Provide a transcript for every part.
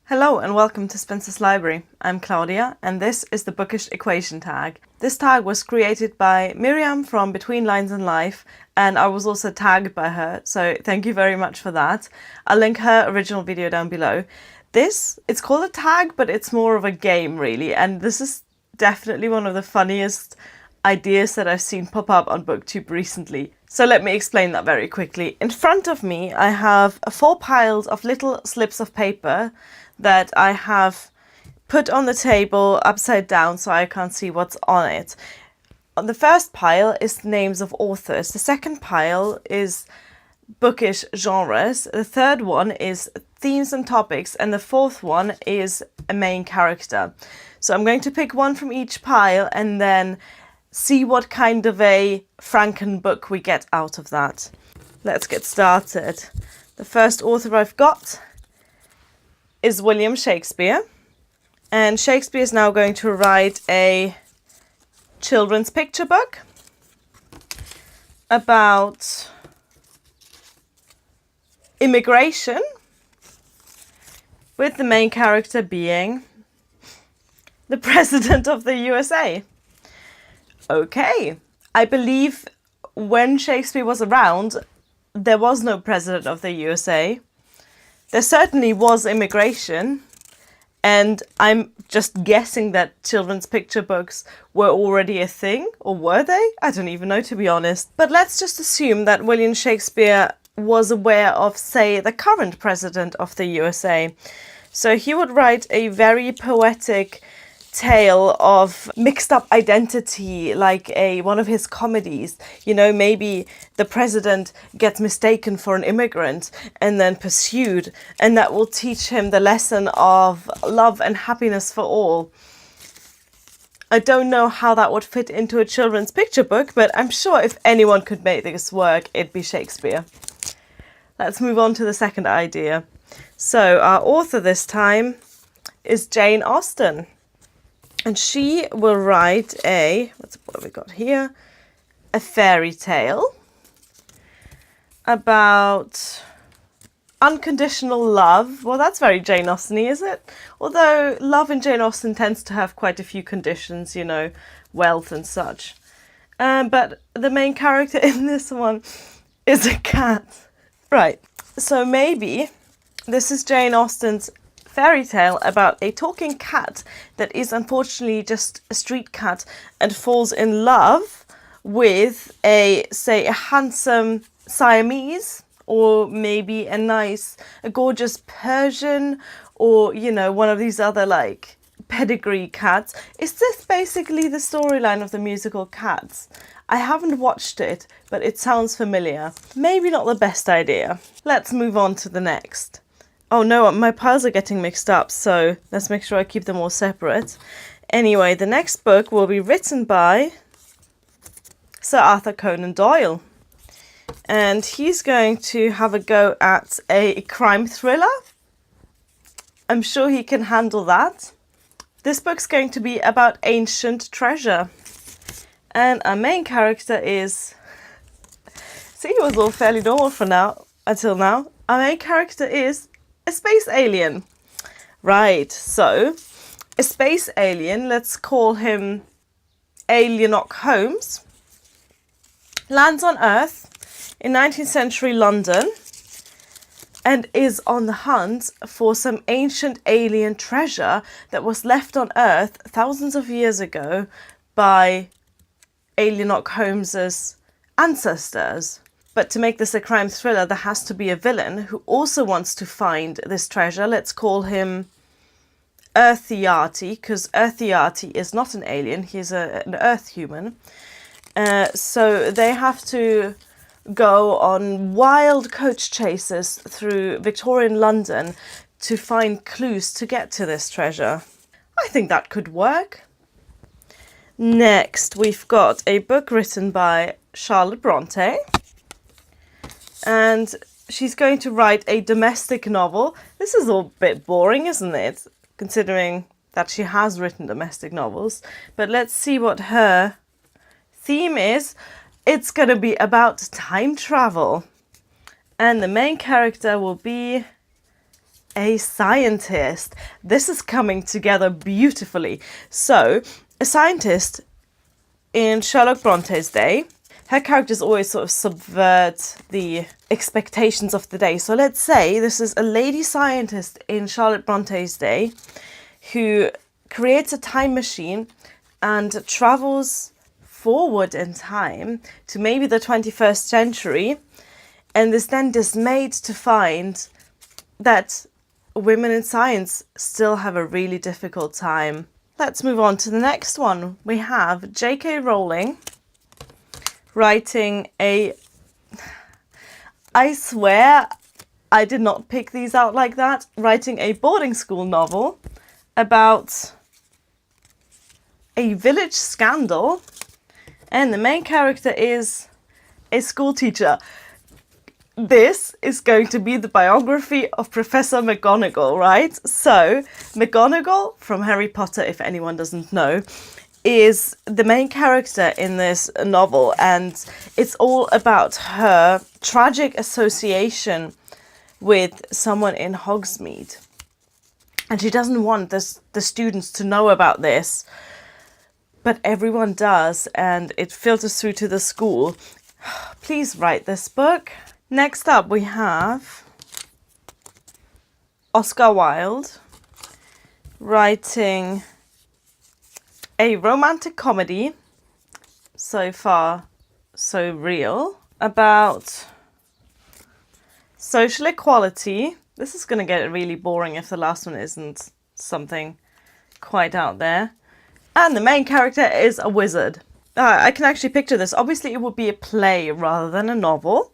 Hello and welcome to Spinster's Library. I'm Claudia and this is the Bookish Equation Tag. This tag was created by Miriam from Between Lines and Life, and I was also tagged by her, so thank you very much for that. I'll link her original video down below. It's called a tag, but it's more of a game really, and this is definitely one of the funniest ideas that I've seen pop up on BookTube recently. So let me explain that very quickly. In front of me I have 4 piles of little slips of paper that I have put on the table upside down so I can't see what's on it. On the first pile is names of authors, the second pile is bookish genres, the third one is themes and topics, and the fourth one is a main character. So I'm going to pick one from each pile and then see what kind of a Franken book we get out of that. Let's get started. The first author I've got is William Shakespeare, and Shakespeare is now going to write a children's picture book about immigration, with the main character being the President of the USA. Okay, I believe when Shakespeare was around, there was no President of the USA. There certainly was immigration, and I'm just guessing that children's picture books were already a thing, or were they? I don't even know, to be honest. But let's just assume that William Shakespeare was aware of, say, the current president of the USA. So he would write a very poetic tale of mixed up identity, like one of his comedies. You know, maybe the president gets mistaken for an immigrant and then pursued, and that will teach him the lesson of love and happiness for all. I don't know how that would fit into a children's picture book, but I'm sure if anyone could make this work, it'd be Shakespeare. Let's move on to the second idea. So our author this time is Jane Austen. And she will write what have we got here? A fairy tale about unconditional love. Well, that's very Jane Austen-y, is it? Although love in Jane Austen tends to have quite a few conditions, you know, wealth and such. But the main character in this one is a cat. Right, so maybe this is Jane Austen's fairy tale about a talking cat that is unfortunately just a street cat and falls in love with a handsome Siamese, or maybe a gorgeous Persian, or, you know, one of these other like pedigree cats. Is this basically the storyline of the musical Cats? I haven't watched it, but it sounds familiar. Maybe not the best idea. Let's move on to the next. Oh no, my piles are getting mixed up, so let's make sure I keep them all separate. Anyway, the next book will be written by Sir Arthur Conan Doyle. And he's going to have a go at a crime thriller. I'm sure he can handle that. This book's going to be about ancient treasure. And our main character is... See, it was all fairly normal for now, until now. Our main character is a space alien. Right, so a space alien, let's call him Alienoch Holmes, lands on Earth in 19th century London and is on the hunt for some ancient alien treasure that was left on Earth thousands of years ago by Alienoch Holmes's ancestors. But to make this a crime thriller, there has to be a villain who also wants to find this treasure. Let's call him Earthiati, because Earthiati is not an alien, he's an Earth human. So they have to go on wild coach chases through Victorian London to find clues to get to this treasure. I think that could work. Next, we've got a book written by Charlotte Bronte. And she's going to write a domestic novel. This is all a bit boring, isn't it? Considering that she has written domestic novels. But let's see what her theme is. It's going to be about time travel. And the main character will be a scientist. This is coming together beautifully. So, a scientist in Charlotte Bronte's day, her characters always sort of subvert the expectations of the day. So let's say this is a lady scientist in Charlotte Bronte's day who creates a time machine and travels forward in time to maybe the 21st century, and is then dismayed to find that women in science still have a really difficult time. Let's move on to the next one. We have J.K. Rowling writing a... I swear I did not pick these out like that. Writing a boarding school novel about a village scandal, and the main character is a school teacher. This is going to be the biography of Professor McGonagall, right? So, McGonagall from Harry Potter, if anyone doesn't know, is the main character in this novel, and it's all about her tragic association with someone in Hogsmeade. And she doesn't want the students to know about this, but everyone does, and it filters through to the school. Please write this book. Next up we have Oscar Wilde writing a romantic comedy, so far so real, about social equality. This is going to get really boring if the last one isn't something quite out there. And the main character is a wizard. I can actually picture this. Obviously it would be a play rather than a novel.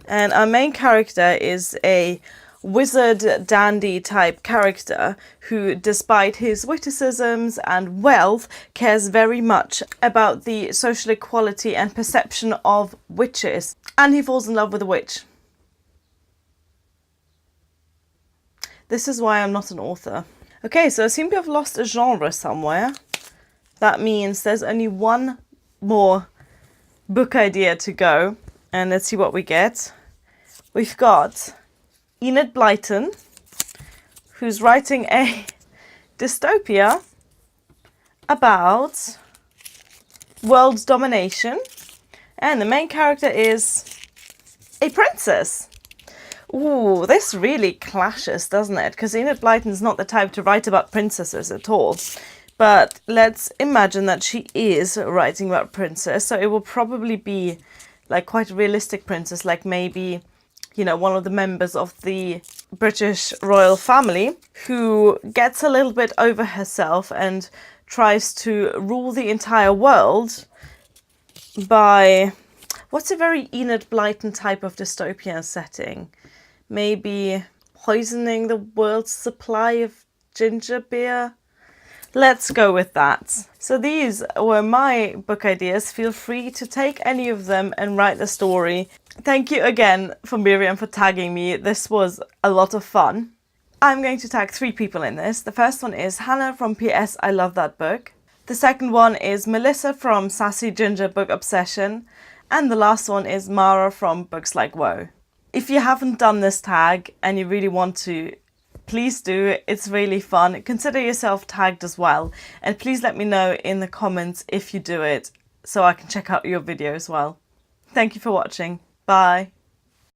And our main character is a wizard dandy type character who, despite his witticisms and wealth, cares very much about the social equality and perception of witches. And he falls in love with a witch. This is why I'm not an author. Okay, so I seem to have lost a genre somewhere. That means there's only one more book idea to go. And let's see what we get. We've got Enid Blyton, who's writing a dystopia about world domination. And the main character is a princess. Ooh, this really clashes, doesn't it? Because Enid Blyton's not the type to write about princesses at all. But let's imagine that she is writing about princess. So it will probably be like quite a realistic princess, like maybe, you know, one of the members of the British royal family who gets a little bit over herself and tries to rule the entire world by, what's a very Enid Blyton type of dystopian setting? Maybe poisoning the world's supply of ginger beer? Let's go with that. So these were my book ideas. Feel free to take any of them and write the story. Thank you again for Miriam for tagging me. This was a lot of fun. I'm going to tag 3 people in this. The first one is Hannah from PS I Love That Book. The second one is Melissa from Sassy Ginger Book Obsession. And the last one is Mara from Books Like Woe. If you haven't done this tag and you really want to, please do. It's really fun. Consider yourself tagged as well. And please let me know in the comments if you do it so I can check out your video as well. Thank you for watching. Bye.